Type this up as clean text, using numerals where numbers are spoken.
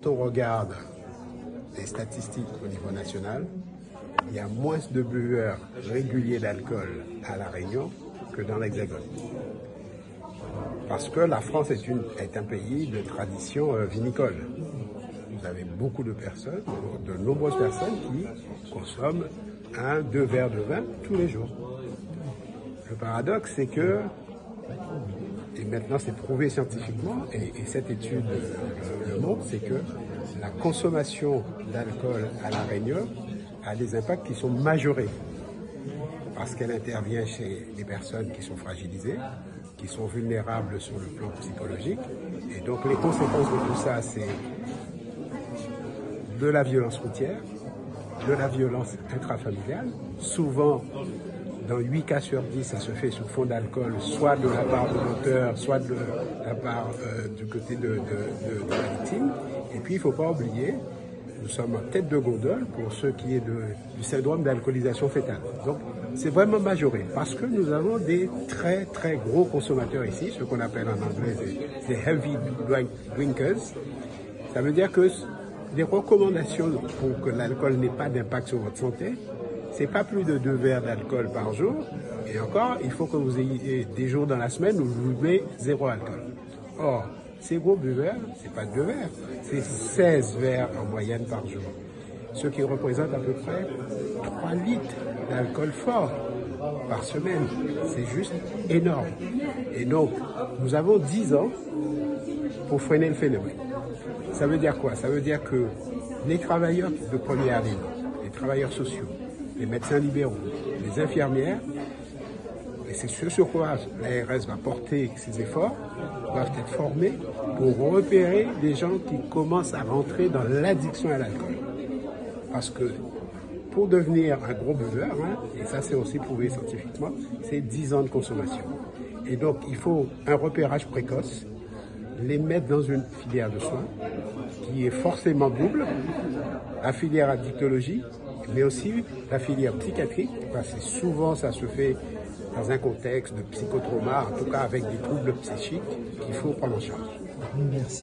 quand on regarde les statistiques au niveau national, il y a moins de buveurs réguliers d'alcool à La Réunion que dans l'Hexagone. Parce que la France est un pays de tradition vinicole. Vous avez beaucoup de personnes, de nombreuses personnes qui consomment 1-2 verres de vin tous les jours. Le paradoxe, c'est que, et maintenant c'est prouvé scientifiquement, et cette étude le montre, c'est que la consommation d'alcool à La Réunion a des impacts qui sont majorés. Parce qu'elle intervient chez les personnes qui sont fragilisées, qui sont vulnérables sur le plan psychologique. Et donc les conséquences de tout ça, c'est de la violence routière, de la violence intrafamiliale. Souvent, dans 8 cas sur 10, ça se fait sous fond d'alcool, soit de la part de l'auteur, soit de la part du côté de la victime. Et puis, il ne faut pas oublier, nous sommes en tête de gondole pour ce qui est du syndrome d'alcoolisation fœtale. Donc, c'est vraiment majoré parce que nous avons des très, très gros consommateurs ici, ce qu'on appelle en anglais des heavy drinkers. Ça veut dire que les recommandations pour que l'alcool n'ait pas d'impact sur votre santé, c'est pas plus de 2 verres d'alcool par jour. Et encore, il faut que vous ayez des jours dans la semaine où vous buvez 0 alcool. Or, ces gros buveurs, c'est pas 2 verres, c'est 16 verres en moyenne par jour. Ce qui représente à peu près 3 litres d'alcool fort par semaine. C'est juste énorme. Et donc, nous avons 10 ans pour freiner le phénomène. Ça veut dire quoi? Ça veut dire que les travailleurs de première ligne, les travailleurs sociaux, les médecins libéraux, les infirmières, et c'est ce sur quoi l'ARS va porter ses efforts, doivent être formés pour repérer des gens qui commencent à rentrer dans l'addiction à l'alcool. Parce que pour devenir un gros buveur, et ça c'est aussi prouvé scientifiquement, c'est 10 ans de consommation. Et donc il faut un repérage précoce, les mettre dans une filière de soins qui est forcément double, la filière addictologie, mais aussi la filière psychiatrique, parce que souvent ça se fait dans un contexte de psychotrauma, en tout cas avec des troubles psychiques qu'il faut prendre en charge. Merci.